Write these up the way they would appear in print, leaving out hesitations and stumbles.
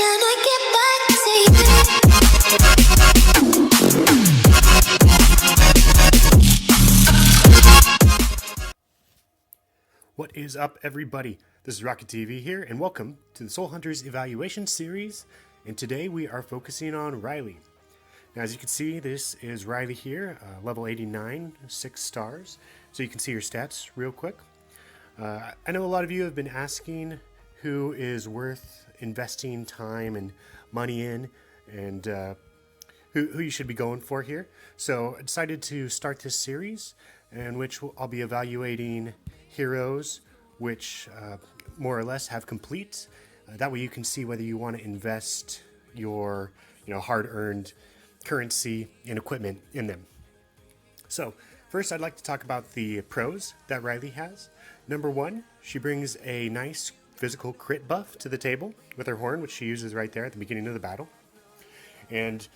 can I get back to you? What is up, everybody? This is Rocket TV here, and welcome to the Soul Hunters Evaluation Series. And today we are focusing on Riley. Now, as you can see, this is Riley here, level 89, 6 stars. So you can see your stats real quick. I know a lot of you have been asking who is worth investing time and money in, and who you should be going for here. So I decided to start this series in which I'll be evaluating heroes which more or less have complete. That way you can see whether you want to invest your hard-earned currency and equipment in them. So first, I'd like to talk about the pros that Riley has. Number one, she brings a nice physical crit buff to the table with her horn, which she uses right there at the beginning of the battle. And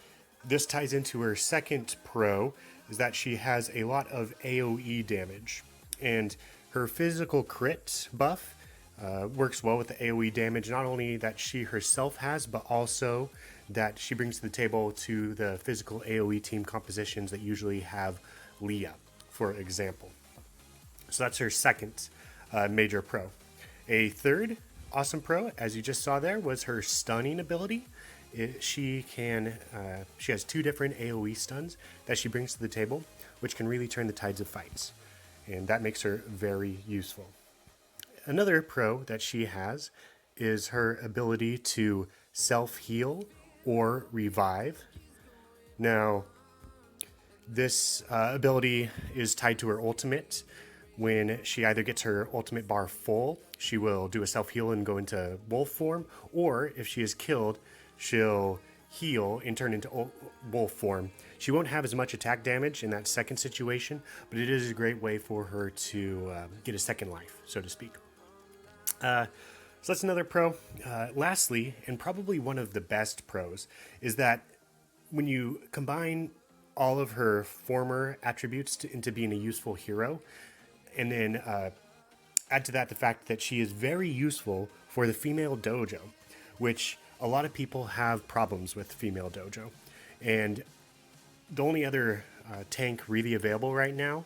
this ties into her second pro, is that she has a lot of AoE damage. And her physical crit buff works well with the AoE damage, not only that she herself has, but also that she brings to the table to the physical AoE team compositions that usually have Leah, for example. So that's her second major pro. A third awesome pro, as you just saw there, was her stunning ability. She has two different AoE stuns that she brings to the table, which can really turn the tides of fights. And that makes her very useful. Another pro that she has is her ability to self-heal or revive. Now, this ability is tied to her ultimate. When she either gets her ultimate bar full, she will do a self-heal and go into wolf form, or if she is killed, she'll heal and turn into wolf form. She won't have as much attack damage in that second situation, but it is a great way for her to get a second life, so to speak. So that's another pro. Lastly, and probably one of the best pros, is that when you combine all of her former attributes into being a useful hero, and then add to that the fact that she is very useful for the female dojo, which a lot of people have problems with female dojo. And the only other tank really available right now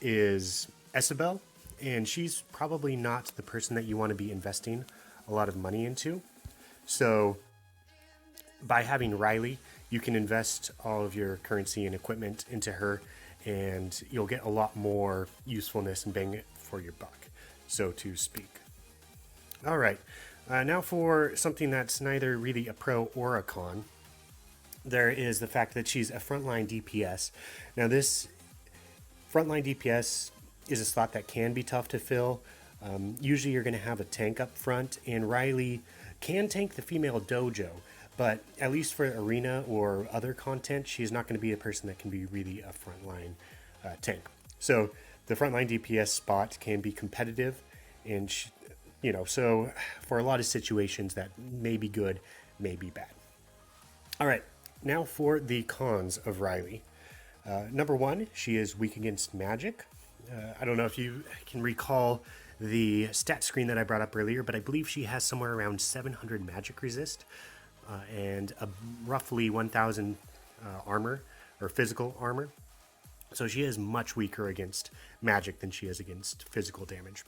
is Isabel, and she's probably not the person that you want to be investing a lot of money into. So by having Riley, you can invest all of your currency and equipment into her, and you'll get a lot more usefulness and bang it for your buck, so to speak. All right, now for something that's neither really a pro or a con. There is the fact that she's a frontline DPS. Now, this frontline DPS is a slot that can be tough to fill. Usually you're going to have a tank up front, and Riley can tank the female dojo, but at least for arena or other content, she's not going to be a person that can be really a frontline tank. So the frontline DPS spot can be competitive, and so for a lot of situations that may be good, may be bad. All right, now for the cons of Riley. Number one, she is weak against magic. I don't know if you can recall the stat screen that I brought up earlier, but I believe she has somewhere around 700 magic resist and roughly 1,000 armor or physical armor. So she is much weaker against magic than she is against physical damage.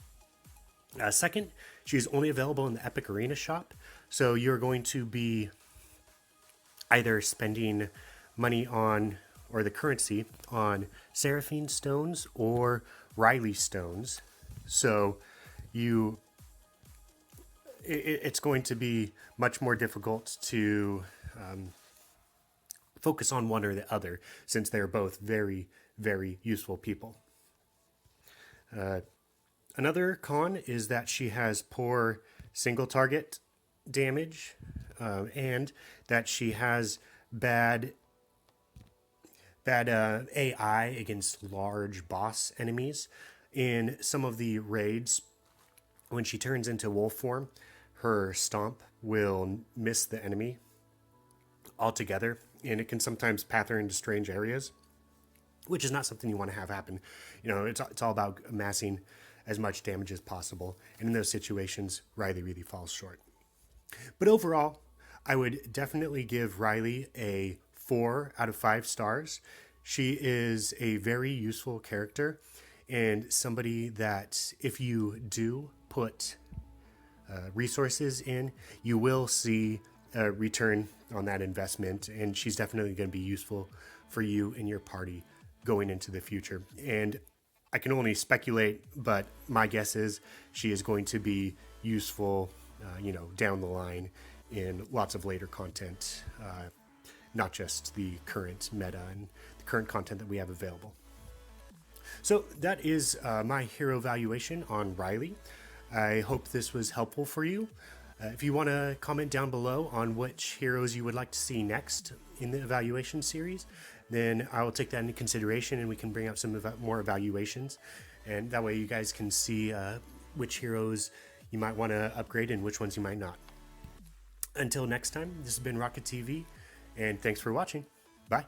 Second, she is only available in the Epic Arena shop, so you're going to be either spending money on, or the currency on, Seraphine stones or Riley stones. So it's going to be much more difficult to focus on one or the other, since they're both very, very useful people. Another con is that she has poor single target damage, and that she has bad AI against large boss enemies. In some of the raids, when she turns into wolf form, her stomp will miss the enemy altogether, and it can sometimes path her into strange areas, which is not something you want to have happen. It's all about amassing as much damage as possible, and in those situations, Riley really falls short. But overall, I would definitely give Riley a 4 out of 5 stars. She is a very useful character and somebody that if you do put resources in, you will see a return on that investment, and she's definitely going to be useful for you and your party going into the future. And I can only speculate, but my guess is she is going to be useful, down the line in lots of later content, not just the current meta and the current content that we have available. So that is my hero valuation on Riley. I hope this was helpful for you. If you want to comment down below on which heroes you would like to see next in the evaluation series, then I will take that into consideration and we can bring up some more evaluations. And that way you guys can see which heroes you might want to upgrade and which ones you might not. Until next time, this has been Rocket TV, and thanks for watching. Bye.